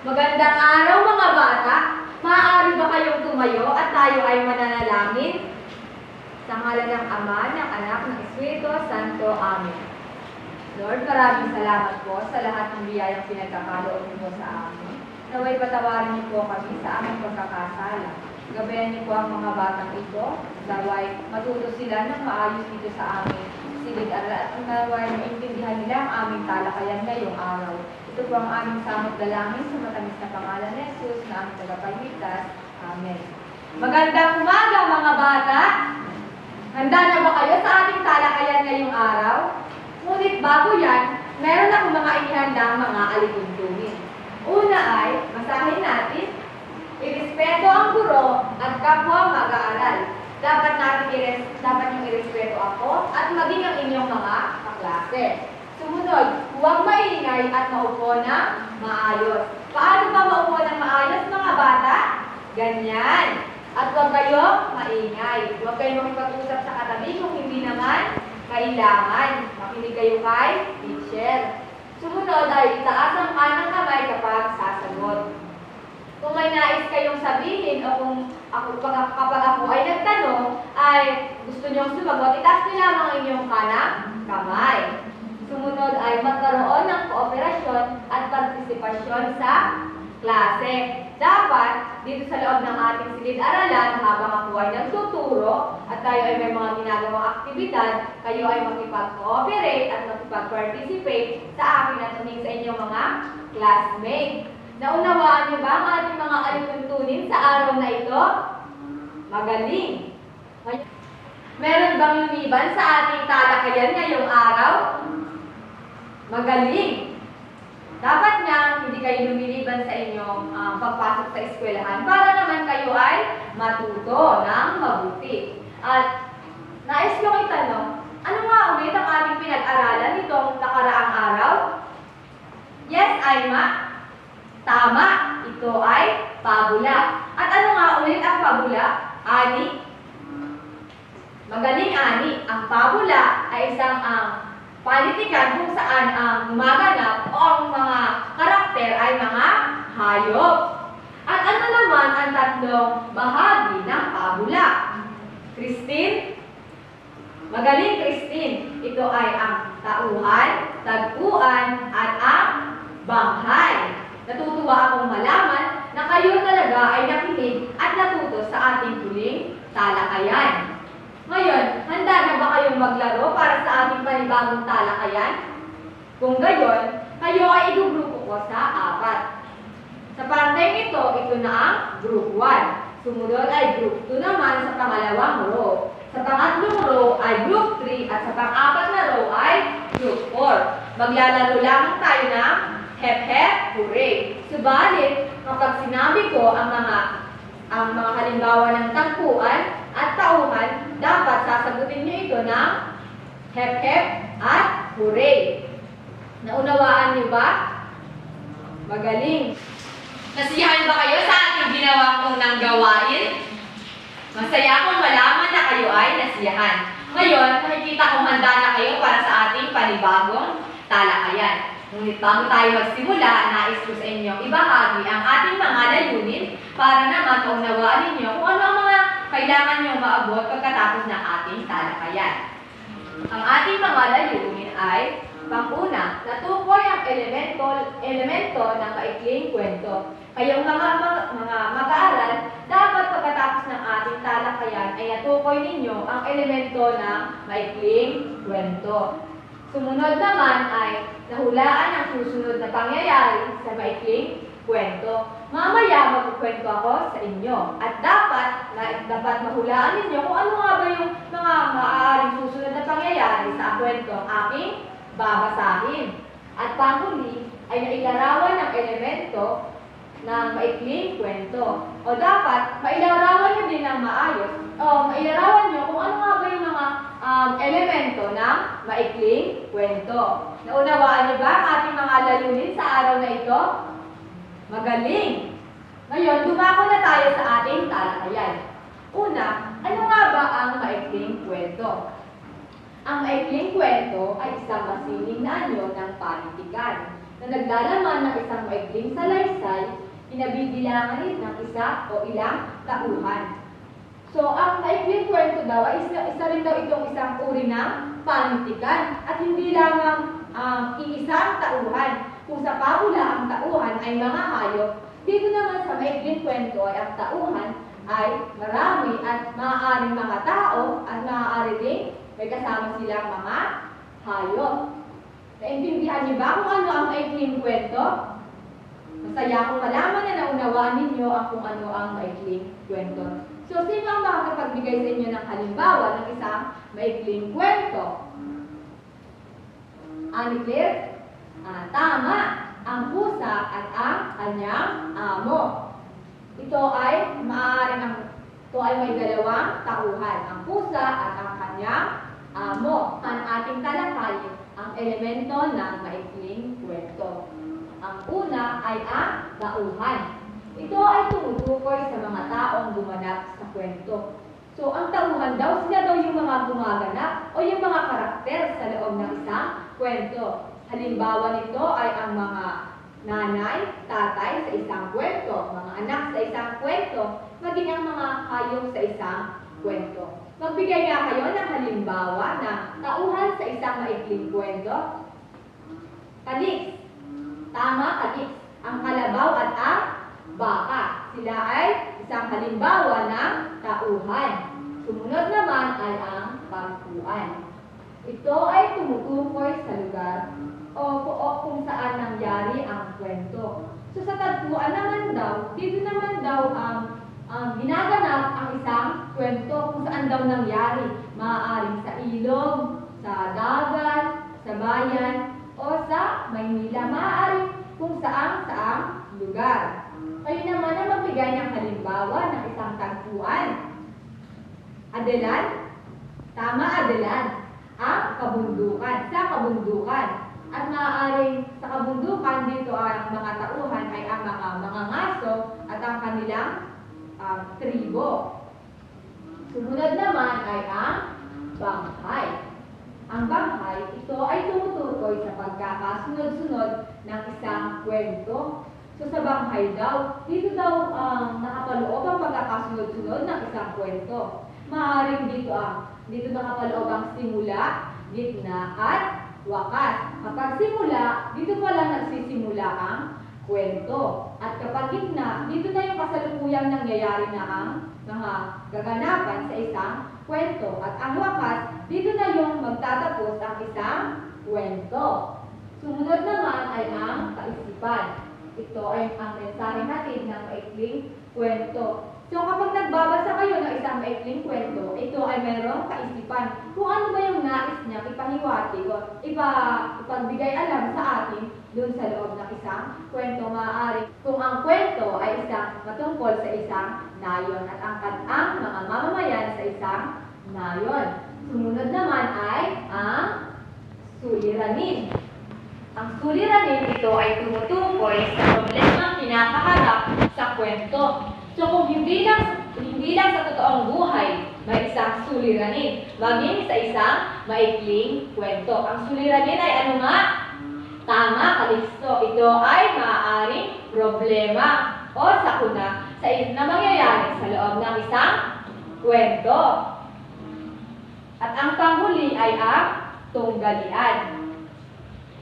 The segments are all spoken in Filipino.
Magandang araw mga bata! Maaari ba kayong tumayo at tayo ay mananalangin? Sa ngalan ng Ama, ng Anak, ng Espiritu Santo. Amen. Lord, maraming salamat po sa lahat ng biyayang pinagkakaloob niyo sa amin. Naway patawarin niyo po kami sa aming pagkakasala. Gabayan niyo po ang mga batang ito. Naway matuto sila ng maayos dito sa amin. Silid-aral at naway maintindihan nila ang aming talakayan ngayong araw. Ito po ang aming samot dalangin sa matamis na pangalan ni Jesus na aming tagapagligtas. Amen. Magandang umaga mga bata! Handa na ba kayo sa ating talakayan ngayong araw? Ngunit bago yan, meron akong mga inihandang mga alituntunin. Una ay, basahin natin, irespeto ang guro at kapwa mag-aaral. Dapat niyong irespeto ako at maging ang inyong mga kaklase. Sumunod, huwag maingay at maupo ng maayos. Paano ba maupo ng maayos mga bata? Ganyan. At huwag kayo maingay. Huwag kayo makipag-usap sa katabi kung hindi naman kailangan. Makinig kayo kay teacher. Sumunod ay itaas ang kanang kamay kapag sasagot. Kung may nais kayong sabihin o kapag ako ay nagtanong, ay gusto niyong sumagot, itaas niyo lamang ang inyong kanang kamay. Sumunod ay magkaroon ng kooperasyon at partisipasyon sa klase. Dapat, dito sa loob ng ating silid-aralan, habang ako ay nagtuturo at tayo ay may mga ginagawang aktibidad, kayo ay makipag-cooperate at makipag-participate sa akin at sa inyong mga classmates. Naunawaan niyo ba ang ating mga alituntunin sa araw na ito? Magaling! Meron bang lumiban sa ating talakayan ngayong araw? Magaling! Dapat nga hindi kayo lumiliban sa inyong pagpasok sa eskwelahan para naman kayo ay matuto ng mabuti. At nais kong itanong, ano nga ulit ang ating pinag-aralan nitong nakaraang araw? Yes, Aima? Tama! Ito ay pabula. At ano nga ulit ang pabula? Ani? Magaling, Ani. Ang pabula ay isang panitikan kung saan ang gumaganap o ang mga karakter ay mga hayop. At ano naman ang tatlong bahagi ng pabula? Christine? Magaling, Christine. Ito ay ang tauhan, tagpuan, at ang banghay. Natutuwa akong malaman na kayo talaga ay nakinig at natuto sa ating huling talakayan. Ngayon, handa na ba kayong maglaro para sa ating panibagong talakayan? Kung gayon, kayo ay igugrupo ko sa 4. Sa parteng ito na ang group 1. Sumunod ay group 2 naman sa pangalawang row. Sa pangatlong row ay group 3 at sa pang-4 na row ay group 4. Maglalaro lamang tayo ng hep-hep, hooray! Subalit, kapag sinabi ko ang mga halimbawa ng tagpuan at tauhan, dapat sasagutin niyo ito ng hep-hep at hooray. Naunawaan niyo ba? Magaling! Nasiyahan ba kayo sa ating ginawang unang gawain? Masaya akong malaman na kayo ay nasiyahan. Ngayon, nakikita kong handa na kayo para sa ating panibagong talakayan. Ngunit bago tayo magsimula, nais ko sa inyo ibahagi ang ating mga layunin para naman maunawaan ninyo kung ano ang mga kailangan nyo maabot pagkatapos ng ating talakayan. Ang ating mga layunin ay, pang-una, natukoy ang elemento ng maikling kwento. Kayong mga mag-aaral, dapat pagkatapos ng ating talakayan ay natukoy ninyo ang elemento ng maikling kwento. Sumunod naman ay nahulaan ang susunod na pangyayari sa maikling kwento. Mamaya magkukwento ako sa inyo. At dapat mahulaan ninyo kung ano nga ba yung mga maaaring susunod na pangyayari sa kwento ang aking babasahin. At panghuli ay nailarawan ng elemento ng maikling kwento. O dapat mailarawan nyo din ng maayos o mailarawan nyo kung ano nga ba yung mga elemento ng maikling kwento. Naunawaan niyo ba ang ating mga layunin sa araw na ito? Magaling! Ngayon, dumako na tayo sa ating talakayan. Una, ano nga ba ang maikling kwento? Ang maikling kwento ay isang masining na anyo ng panitikan na naglalaman ng isang maikling salaysay, pinabibilangan ng isa o ilang tauhan. So, ang maikling kwento daw ay isa rin daw itong isang uri ng panitikan at hindi lamang iisang tauhan. Kung sa pabula ang tauhan ay mga hayop, dito naman sa maikling kwento ay ang tauhan ay marami at maaaring mga tao at maaari din may kasama silang mga hayop. Naintindihan niyo ba kung ano ang maikling kwento? Masaya akong malaman na naunawaan ninyo kung ano ang maikling kwento. So, sino ang makakapagbigay sa inyo ng halimbawa ng isang maikling kwento? Ani Claire? Tama, ang pusa at ang kanyang amo. Ito ay may dalawang tauhan, ang pusa at ang kanyang amo. Ang ating talakay ang elemento ng maikling kwento. Ang una ay ang tauhan. Ito ay tumutukoy sa mga taong gumanap sa kwento. So, ang tauhan daw, sila daw yung mga gumaganap o yung mga karakter sa loob ng isang kwento. Halimbawa nito ay ang mga nanay, tatay sa isang kwento, mga anak sa isang kwento, maging ang mga hayop sa isang kwento. Magbigay nga kayo ng halimbawa ng tauhan sa isang maikling kwento. Kalis. Tama, kalis. Ang kalabaw at ang baka. Sila ay isang halimbawa ng tauhan. Sumunod naman ay ang bangkuan. Ito ay tumutukoy sa lugar o kung saan nangyari ang kwento. So sa tagpuan naman daw, dito naman daw ang ginaganap ang isang kwento kung saan daw nangyari. Maaaring sa ilog, sa dagat, sa bayan, o sa Maynila. Maaaring kung saan lugar. Kayo naman na magbigay ng halimbawa ng isang tagpuan. Adelan? Tama, Adelan. Ang kabundukan. Sa kabundukan. At maaaring sa kabundukan dito ang mga tauhan ay ang mga ngaso at ang kanilang tribo. Sumunod naman ay ang banghay. Ang banghay, ito ay tumutukoy sa pagkakasunod-sunod ng isang kwento. So sa banghay daw, dito daw nakapaloob ang pagkakasunod-sunod ng isang kwento. Maaaring dito nakapaloob ang simula, gitna, at wakas. Kapag simula, dito pa lang nagsisimula ang kwento. At kapag gitna, dito na yung kasalukuyang nangyayari na ang mga gaganapan sa isang kwento. At ang wakas, dito na yung magtatapos ang isang kwento. Sumunod naman ay ang kaisipan. Ito ay ang mensahe natin ng maikling kwento. So kapag nagbabasa kayo ng isang maikling kwento, ito ay mayroong kaisipan. Kung ano ba yung nais niya ipahiwati o ipagbigay alam sa atin dun sa loob ng isang kwento. Maaari kung ang kwento ay isang matungkol sa isang nayon at ang mga mamamayan sa isang nayon. Sumunod naman ay ang suliranin. Ang suliranin ito ay tumutukoy sa problemang kinakaharap sa kwento. So kung hindi lang sa totoong buhay, may isang suliranin, maging sa isang maikling kwento. Ang suliranin ay ano nga? Tama, Kalisto. Ito ay maaaring problema o sakuna na mangyayari sa loob ng isang kwento. At ang panghuli ay ang tunggalian.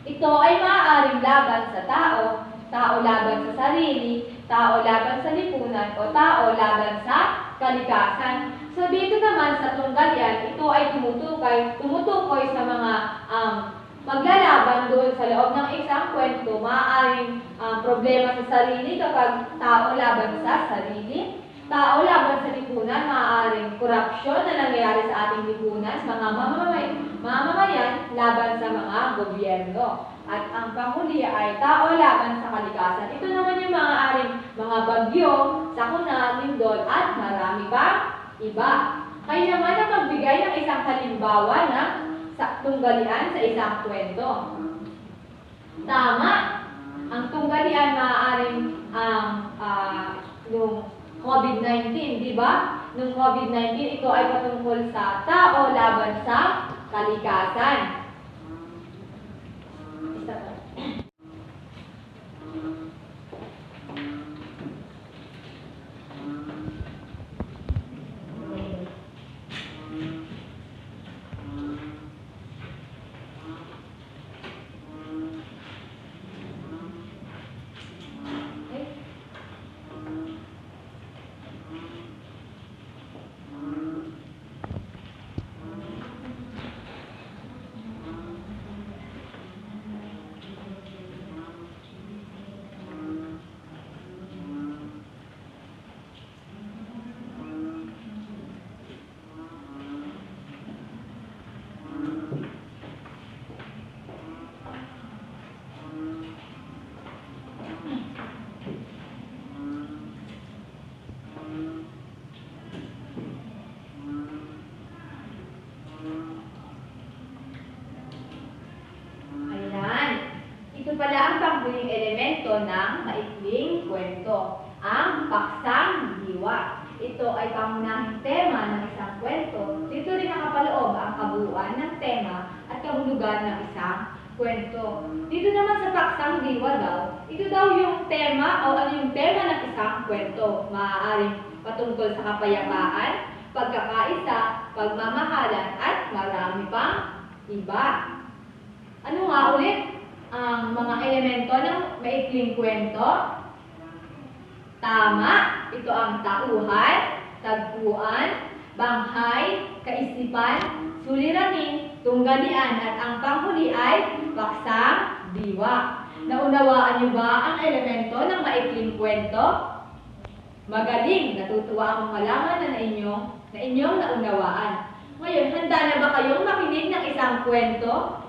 Ito ay maaaring laban sa tao, tao laban sa sarili, tao laban sa lipunan, o tao laban sa kalikasan. So dito naman sa tunggalian, ito ay tumutukoy sa mga maglalaban doon sa loob ng isang kwento. Maaaring problema sa sarili kapag tao laban sa sarili, tao laban sa lipunan, maaaring korupsyon na nangyayari sa ating lipunan, mga mamamayan laban sa mga gobyerno. At ang panghuli ay tao laban sa kalikasan. Ito naman yung mga bagyo, sakuna, lindol, at marami pang iba. Kayo naman na magbigay ng isang halimbawa ng tunggalian sa isang kwento. Tama. Ang tunggalian maaaring nung COVID-19, di ba? Nung COVID-19, ito ay patungkol sa tao laban sa kalikasan. Ayan. Ito pala ang panghuling elemento ng maikling kwento, ang paksang diwa. Ito ay pangunahing tema ng isang kwento. Dito rin nakapaloob ang kabuuan ng tema at kahulugan ng isang kwento. Dito naman sa paksang diwa daw, ito daw yung tema o ano yung tema ng isang kwento. Maaaring patungkol sa kapayapaan, pagkakaisa, pagmamahalan at marami pang iba. Ano nga ulit ang mga elemento ng maikling kwento? Tama, ito ang tauhan, tagpuan, banghay, kaisipan, suliranin, tunggalian at ang panghuli ay paksang diwa. Naunawaan niyo ba ang elemento ng maikling kwento? Magaling, natutuwa akong malaman na inyong naunawaan. Ngayon, handa na ba kayong makinig ng isang kwento?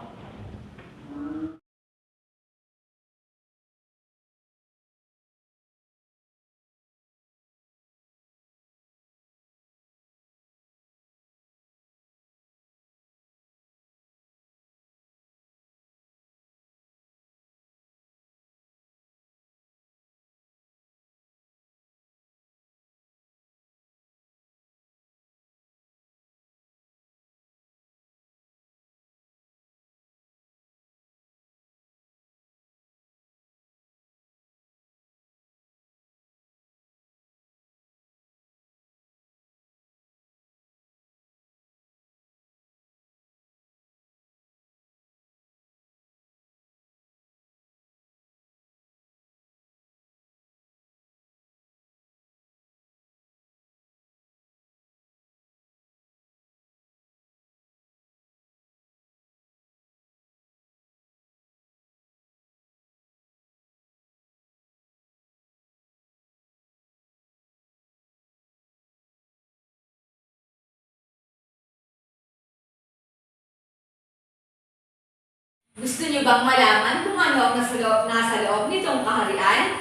Gusto niyo bang malaman kung ano ang nasa loob nitong kaharian?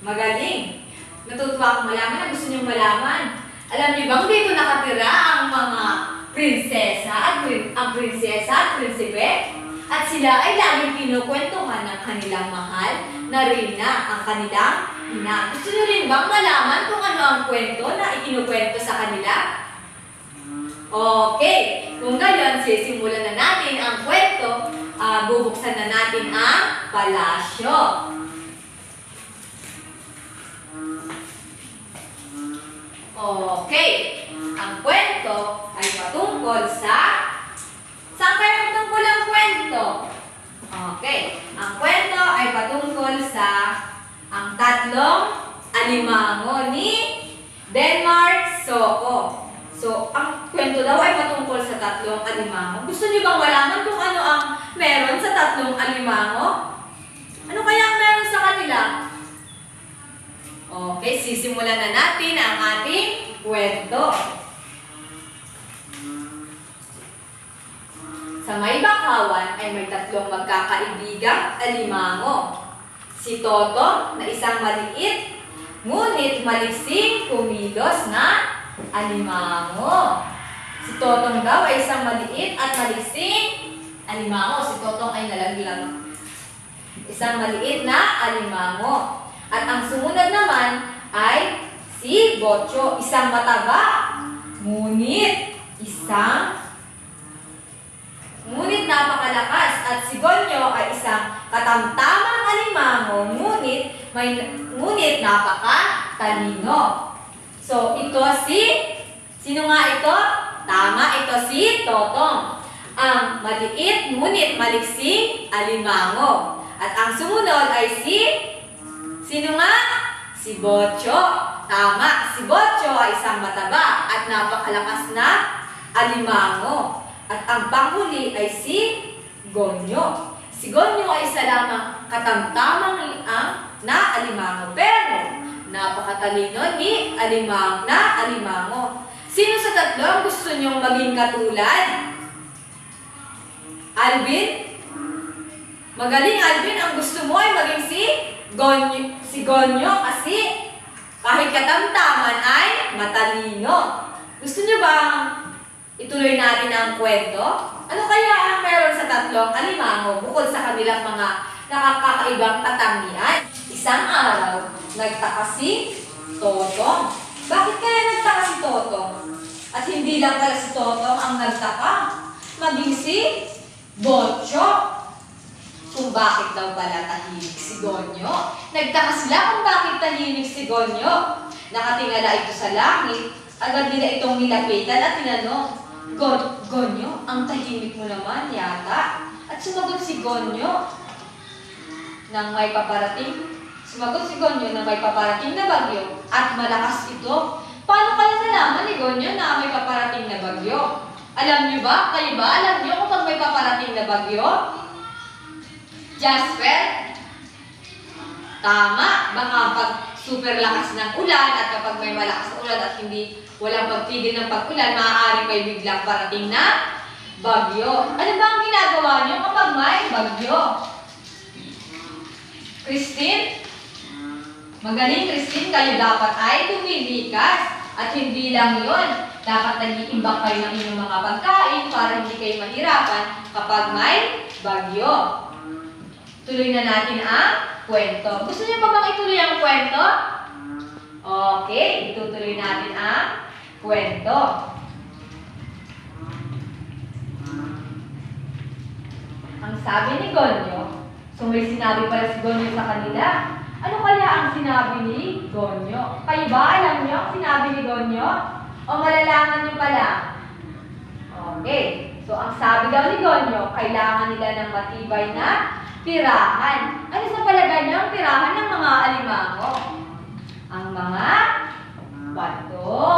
Magaling! Natutuwa akong malaman na gusto niyong malaman. Alam niyo bang dito nakatira ang mga prinsesa at prinsipe? At sila ay laging kinukwentuhan ng kanilang mahal na Reyna, ang kanilang ina. Gusto niyo rin bang malaman kung ano ang kwento na ikinukwento sa kanila? Okay, kung gayon, sisimulan na natin ang kwento. Bubuksan na natin ang palasyo. Okay, ang kwento ay patungkol sa... Saan kayo patungkol ang kwento? Okay, ang kwento ay patungkol sa ang tatlong alimango ni Denmark Soko. So, ang kwento daw ay patungkol sa tatlong alimango. Gusto niyo bang malaman kung ano ang meron sa tatlong alimango? Ano kaya ang meron sa kanila? Okay, sisimulan na natin ang ating kwento. Sa may bakawan ay may tatlong magkakaibigang alimango. Si Toto na isang maliit, ngunit maliksing kumilos na alimango. Si Totong daw ay isang maliit at maliksing alimango. Si Totong ay nalaglag. Isang maliit na alimango. At ang sumunod naman ay si Bocho, isang mataba, ngunit napakalakas at si Gonyo ay isang katamtamang alimango, ngunit napakatalino. So, ito sino nga ito? Tama, ito si Totong. Ang maliit ngunit maliksing alimango. At ang sumunod ay sino nga? Si Bocho. Tama, si Bocho ay isang mataba at napakalakas na alimango. At ang panghuli ay si Gonyo. Si Gonyo ay isa lamang katamtamang na alimango, pero napakatalino ni alimango. Sino sa tatlo ang gusto niyong maging katulad? Alvin? Magaling, Alvin. Ang gusto mo ay maging si Gonyo kasi kahit katamtaman ay matalino. Gusto niyo bang ituloy natin ang kwento? Ano kaya ang meron sa tatlong alimango bukod sa kanilang mga nakakaibang katangian? Isang araw, nagtaka si Totong. Bakit kaya nagtaka si Totong? At hindi lang pala si Totong ang nagtaka, maging si Bocho. Kung bakit daw pala tahimik si Gonyo. Nagtaka sila kung bakit tahimik si Gonyo. Nakatingala ito sa langit, agad nila itong nilapitan at tinanong, Gonyo, ang tahimik mo naman yata. At sumagot si Gonyo nang may paparating na bagyo at malakas ito. Paano kaya nalaman ni Gonyo na may paparating na bagyo? Alam niyo ba? Kayo ba? Alam niyo kung may paparating na bagyo? Jasper? Tama. Baka pag super lakas ng ulan at kapag may malakas na ulan at walang pagtigil ng pag-ulan, maaaring may biglang parating na bagyo. Ano ba ang ginagawa niyo kapag may bagyo? Christine? Magaling, Christine. Kayo dapat ay tumilikas. At hindi lang yun. Dapat nag-iimbak kayo ng inyong mga pagkain para hindi kayo mahirapan kapag may bagyo. Tuloy na natin ang kwento. Gusto niyo pa bang ituloy ang kwento? Okay, itutuloy natin ang kwento. Ang sabi ni Gonyo, so may sinabi pala si Gonyo sa kanila. Ano kaya ang sinabi ni Gonyo? Kayo ba alam niyo ang sinabi ni Gonyo? O malalaman niyo pala? Okay, so ang sabi daw ni Gonyo, kailangan nila ng matibay na tirahan. Ano sa palagay niyo ang tirahan ng mga alimango? Ang mga bato.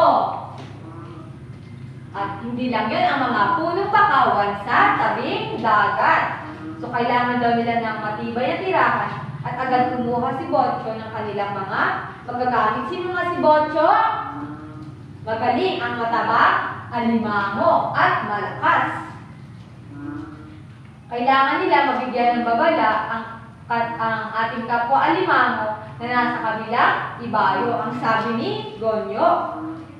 At hindi lang yun, ang mga punong pakawan sa tabing dagat. So kailangan daw nila ng matibay na tirahan. At agad kumuha si Bocho ng kanilang mga magagamit. Sino nga si Bocho? Magaling ang mataba, alimango, at malakas. Kailangan nila mabigyan ng babala ang ating kapwa alimango na nasa kabilang ibayo. Ang sabi ni Gonyo,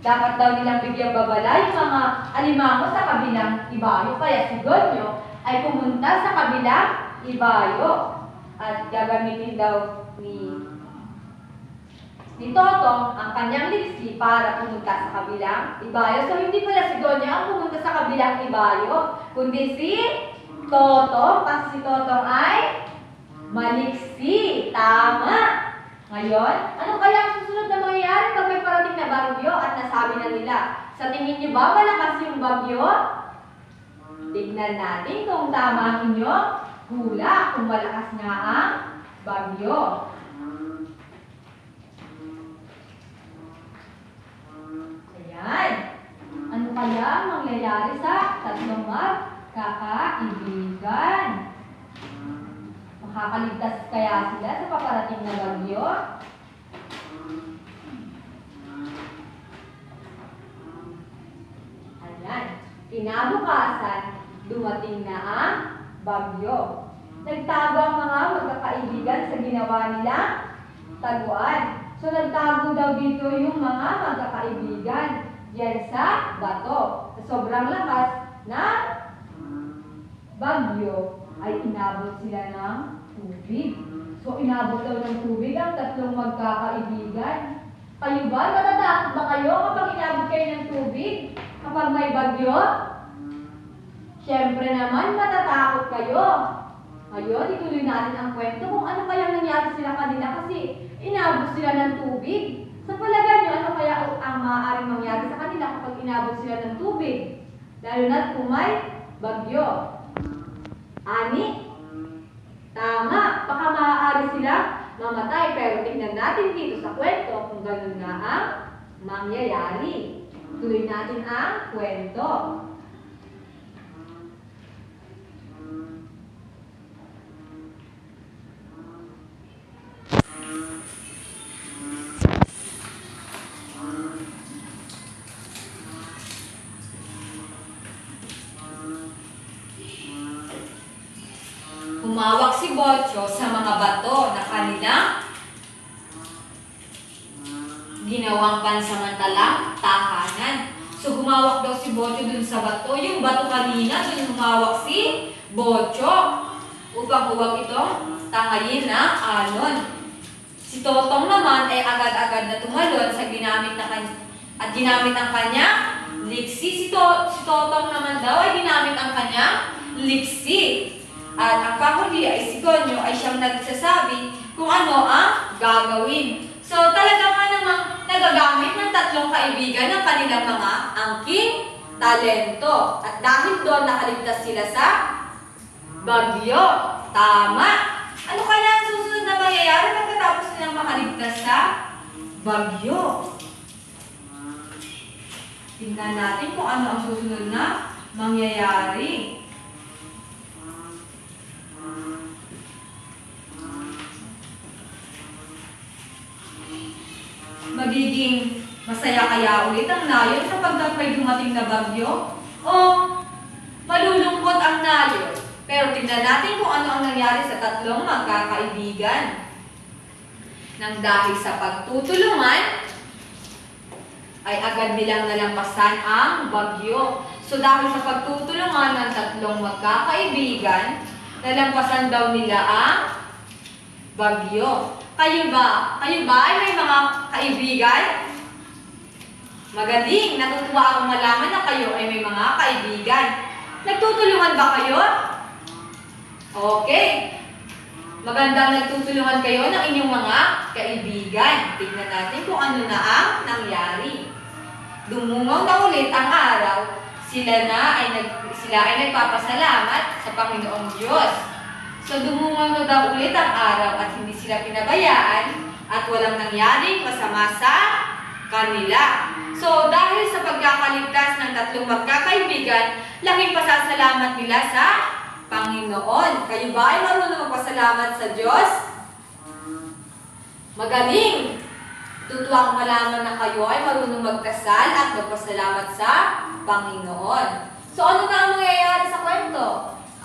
dapat daw nilang bigyan babala yung mga alimango sa kabilang ibayo. Kaya si Gonyo ay pumunta sa kabilang ibayo at gagamitin daw ni Totong ang kanyang liksi para pumunta sa kabilang ibayo. So hindi pala si Gonyo ang pumunta sa kabilang ibayo, kundi si Totong, kasi si Totong ay maliksi. Tama. Ngayon, ano kaya ang susunod na mangyayari pag may parating na bagyo at nasabi na nila? Sa tingin niyo ba malakas yung bagyo? Tignan natin kung tama ang inyong hula, kung malakas nga ang bagyo. Ayan. Ano kaya ang mangyayari sa tatlong magkakaibigan? Makakaligtas kaya sila sa paparating na bagyo? Ayan. Kinabukasan, dumating na ang bagyo. Nagtago ang mga magkakaibigan sa ginawa nilang taguan. So nagtago daw dito yung mga magkakaibigan diyan sa bato. Sa sobrang lakas na bagyo ay inabot sila ng tubig. So inabot daw ng tubig ang tatlong magkakaibigan. Kayo ba? Natatakot ba kayo kapag inabot kayo ng tubig? Kapag may bagyo? Siyempre naman, matatakot kayo. Ngayon, ituloy natin ang kwento kung ano kaya nangyari sila kanina kasi inabot sila ng tubig. Sa palagay nyo, ano kaya ang maaaring mangyari sa kanila kapag inabot sila ng tubig? Lalo na't kung may bagyo. Ani? Tama, baka maaari sila mamatay. Pero tingnan natin dito sa kwento kung ganun nga ang mangyayari. Tuloy natin ang kwento. Humawak si Bocho sa mga bato na kanilang ginawang pansamantalang tahanan. So humawak daw si Bocho dun sa bato. Yung bato kanina, dun humawak si Bocho upang huwag itong tangayin ng alon. Si Totong naman ay agad-agad na tumalon sa ginamit ang kanyang liksi. Si Totong naman daw ay ginamit ang kanyang liksi. At ang kahuli ay si Gonyo ay siyang nagsasabi kung ano ang gagawin. So talaga nga namang nagagamit ng tatlong kaibigan ng kanilang mga angking talento. At dahil doon nakaligtas sila sa bagyo. Tama! Ano kaya ang susunod na mangyayari pagkatapos nilang makaligtas sa bagyo? Tingnan natin kung ano ang susunod na mangyayari. Magiging masaya kaya ulit ang nayon sapagkat may dumating na bagyo? O malulungkot ang nayon? Pero tingnan natin kung ano ang nangyari sa tatlong magkakaibigan. Nang dahil sa pagtutulungan, ay agad nilang nalampasan ang bagyo. So dahil sa pagtutulungan ng tatlong magkakaibigan, nalampasan daw nila ang bagyo. Kayo ba? Kayo ba ay may mga kaibigan? Magaling! Natutuwa akong malaman na kayo ay may mga kaibigan. Nagtutulungan ba kayo? Okay. Magandang nagtutulungan kayo ng inyong mga kaibigan. Tignan natin kung ano na ang nangyari. Dumungaw na ulit ang araw. Sila ay nagpapasalamat sa Panginoong Diyos. So dumungaw na daw ulit ang araw at hindi sila pinabayaan at walang nangyaring masama sa kanila. So dahil sa pagkakaligtas ng tatlong magkakaibigan, laking pasasalamat nila sa Panginoon. Kayo ba ay marunong magpasalamat sa Diyos? Magaling! Tutuwa akong malaman na kayo ay marunong magdasal at magpasalamat sa Panginoon. So ano na ang mangyayari sa kwento?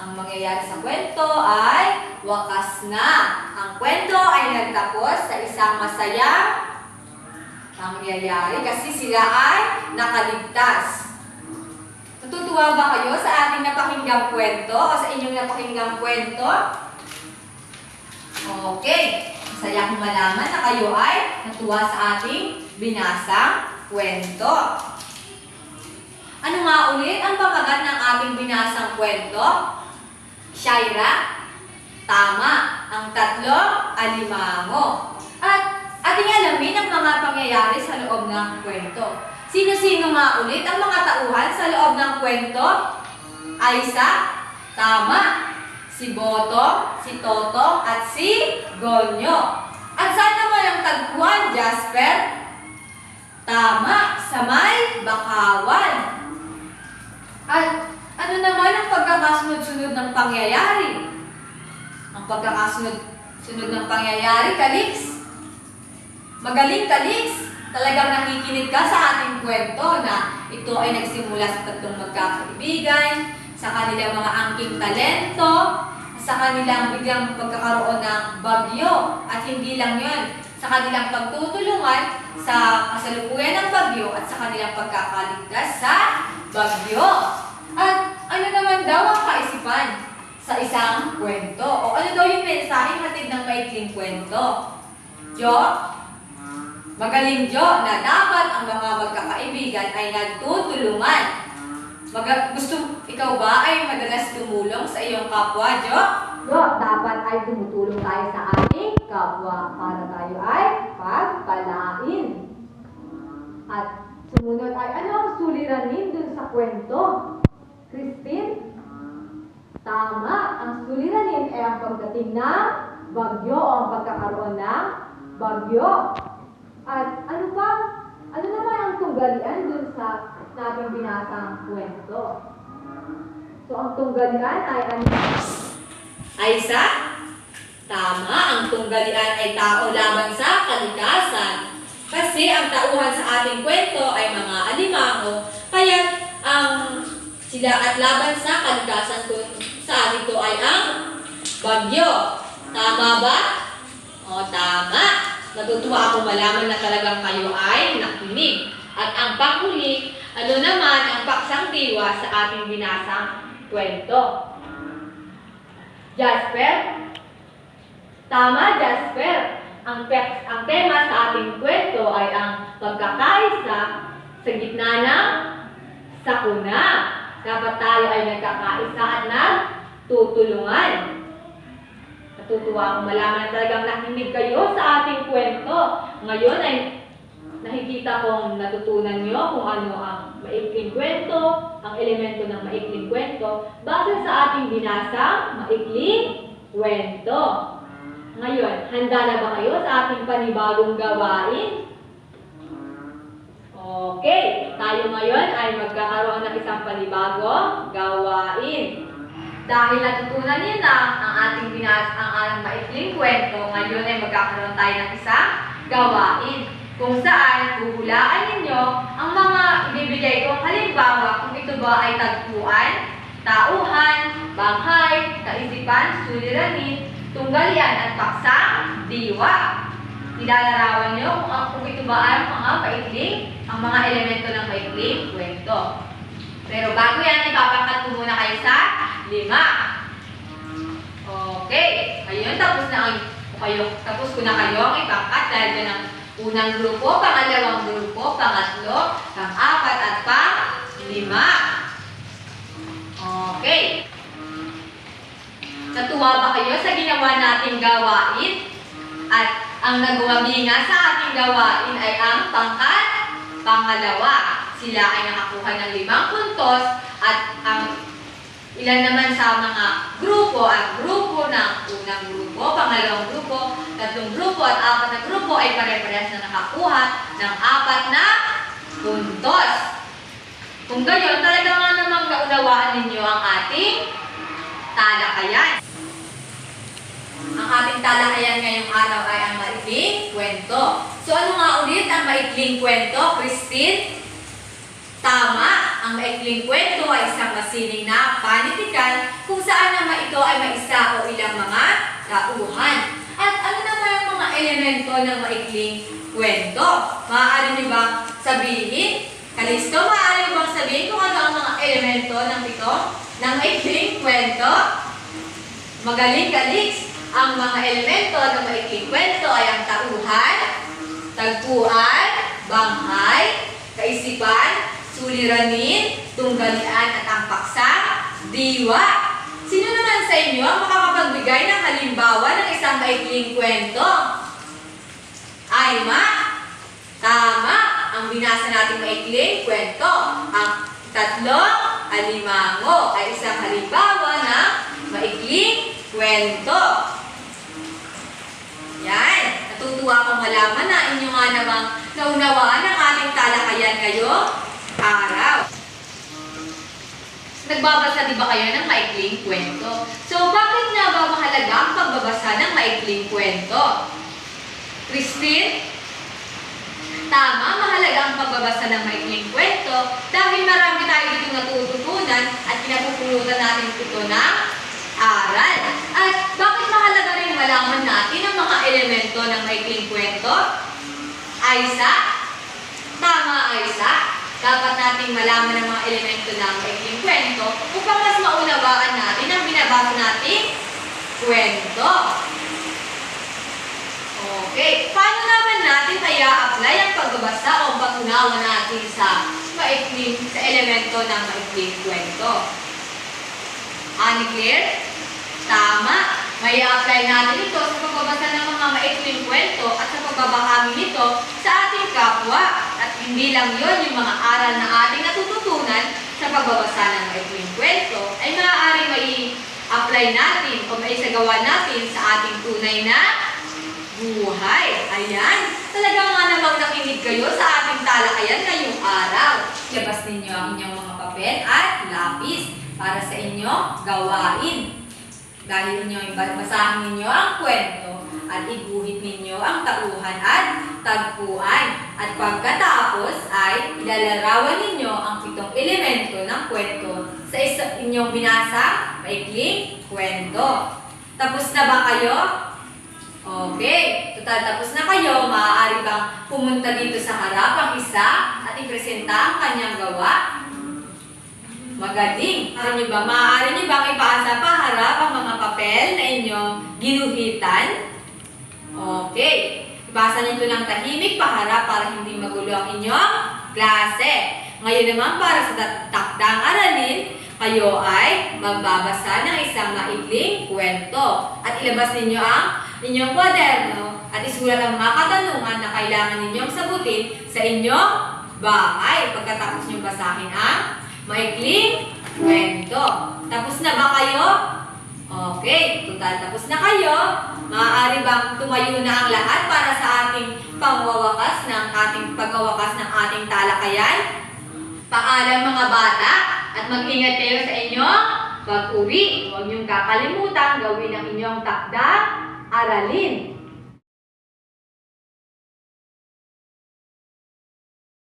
Ang mangyayari sa kwento ay wakas na. Ang kwento ay nagtapos sa isang masayang pangyayari kasi sila ay nakaligtas. Natutuwa ba kayo sa ating napakinggang kwento o sa inyong napakinggang kwento? Okay. Masaya akong malaman na kayo ay natuwa sa ating binasang kwento. Ano nga ulit ang pamagat ng ating binasang kwento? Shaira, tama, ang tatlong alimango. At ating alamin ang mga pangyayari sa loob ng kwento. Sino-sino nga ulit ang mga tauhan sa loob ng kwento? Aisa, tama, si Botong, si Totong, at si Gonyo. At saan naman ang tagpuan, Jasper? Tama, sa may Bakawan. At ano naman ang pagkakasunod-sunod ng pangyayari? Ang pagkakasunod-sunod ng pangyayari, Kalix? Magaling, Kalix! Talagang nakikinig ka sa ating kwento na ito ay nagsimula sa tatlong magkakaibigan, sa kanilang mga angking talento, sa kanilang biglang pagkakaroon ng bagyo. At hindi lang yon, sa kanilang pagtutulungan sa kasalukuyan ng bagyo at sa kanilang pagkakaligtas sa bagyo. At ano naman daw ang kaisipan sa isang kwento? O ano daw yung mensaheng hatid ng maikling kwento? Jo? Magaling Jo na dapat ang mga magkakaibigan ay nagtutulungan. Ikaw ba ay madalas tumulong sa iyong kapwa, Jo? Jo, dapat ay tumutulong tayo sa ating kapwa para tayo ay pagpalain. At sumunod ay ano ang suliranin dun sa kwento? Christine? Tama, ang suliranin ay ang pagdating ng bagyo o ang pagkakaroon ng bagyo. At ano naman ang tunggalian dun sa nating binasang kwento? So, ang tunggalian ay ano? Aisa? Tama, ang tunggalian ay tao laban sa kalikasan. Kasi ang tauhan sa ating kwento ay mga alimango, kaya sila at laban sa kalikasan sa atin to ay ang bagyo. Tama ba? O, tama. Natutuwa ako malaman na talagang kayo ay nakinig. At ang panghuli, ano naman ang paksang diwa sa ating binasang kwento? Jasper? Tama, Jasper. Ang tema sa ating kwento ay ang pagkakaisa sa gitna ng sakuna. Dapat tayo ay nagkakaisa at nagtutulungan. Natutuwa akong malaman na talagang nakinig kayo sa ating kwento. Ngayon ay nakikita kong natutunan nyo kung ano ang maikling kwento, ang elemento ng maikling kwento, base sa ating binasang maikling kwento. Ngayon, handa na ba kayo sa ating panibagong gawain? Okay, tayo ngayon ay magkakaroon ng isang panibagong gawain. Dahil natutunan niyo na ang ating maikling kwento, ngayon ay magkakaroon tayo ng isang gawain kung saan huhulaan ninyo ang mga ibibigay kong halimbawa kung ito ba ay tagpuan, tauhan, banghay, kaisipan, suliranin, tunggalian at paksang diwa. Ilalarawan nyo kung ito ba ay ang mga elemento ng maikling kwento. Pero bago yan, ipapangkat ko muna kayo sa 5. Okay. Ayun, tapos ko na kayo ang ipangkat dahil dyan ang unang grupo, pangalawang grupo, pangatlo, pang-4 at pang-5. Okay. Natuwa ba kayo sa ginawa nating gawain? At ang nagwagi nga sa ating gawain ay ang pangalawa. Sila ay nakakuha ng 5 puntos at ang ilan naman sa mga grupo at grupo ng unang grupo, pangalawang grupo, tatlong grupo at 4 na grupo ay pare-parehas na nakakuha ng 4 na puntos. Kung gayon, talaga nga namang naunawaan ninyo ang ating talakayan. Ang ating talakayan ngayong araw ay ang maikling kwento. So ano nga ulit ang maikling kwento, Christine? Tama, ang maikling kwento ay isang masining na panitikan kung saan naman ito ay may isa o ilang mga tauhan. At ano naman ang mga elemento ng maikling kwento? Maaari niyo bang sabihin? Kalisto, maaari niyo bang sabihin kung ano ang mga elemento ng maikling kwento? Magaling, Kalix! Ang mga elemento ng maikling kwento ay ang tauhan, tagpuan, banghay, kaisipan, suliranin, tunggalian at ang paksang diwa. Sino naman sa inyo ang makakapagbigay ng halimbawa ng isang maikling kwento? Aima? Tama! Ang binasa nating maikling kwento. Ang 3 alimango ay isang halimbawa ng maikling kwento. Yan. Natutuwa akong malaman na inyo nga namang naunawaan ang ating talakayan ngayong araw. Nagbabasa di ba kayo ng maikling kwento? So, bakit nga ba mahalaga ang pagbabasa ng maikling kwento? Christine? Tama, mahalaga ang pagbabasa ng maikling kwento dahil marami tayo dito natututunan at pinapupulutan natin ito ng aral. At bakit mahalaga rin malaman natin ang mga elemento ng maikling kwento? Aisa? Tama, Aisa. Dapat nating malaman ang mga elemento ng maikling kwento upang mas maunawaan natin ang binabasa nating kwento. Okay, paano naman natin kaya apply ang pagbabasa o pag-unawa natin sa elemento ng maikling kwento. Ani Claire? Tama. May apply natin ito sa pagbabasa ng mga maikling kwento at sa pagbabahagi nito sa ating kapwa. At hindi lang yon, yung mga aral na ating natututunan sa pagbabasa ng maikling kwento ay maaaring may apply natin o maisagawa natin sa ating tunay na buhay. Ayan. Talagang nga namang nakinig kayo sa ating talakayan ngayong araw. Labas ninyo ang inyong mga papel at lapis para sa inyong gawain. Dahil ninyo basahin ninyo ang kwento at iguhit ninyo ang tauhan at tagpuan. At pagkatapos ay ilalarawan ninyo ang 7 elemento ng kwento sa inyong binasa maikling kwento. Tapos na ba kayo? Okay. Total tapos na kayo. Maaari bang pumunta dito sa harap ang isa at ipresenta ang kanyang gawa? Magaling. Maaari niyo bang ipaasa pa harap ang mga papel na inyong ginuhitan? Okay. Ipasa niyo ito ng tahimik paharap para hindi magulo ang inyong klase. Ngayon naman para sa takdang aralin, kayo ay magbabasa ng isang maikling kwento. At ilabas ninyo ang inyong kwaderno at isulat ang mga katanungan na kailangan ninyong sagutin sa inyong bahay. Pagkatapos nyo basahin ang maikling kwento. Tapos na ba kayo? Okay, total tapos na kayo. Maaari bang tumayo na ang lahat para sa ating pagwawakas ng ating talakayan? Paalam mga bata at mag-ingat kayo sa inyong pag-uwi. Huwag niyong kakalimutan gawin ang inyong takda aralin.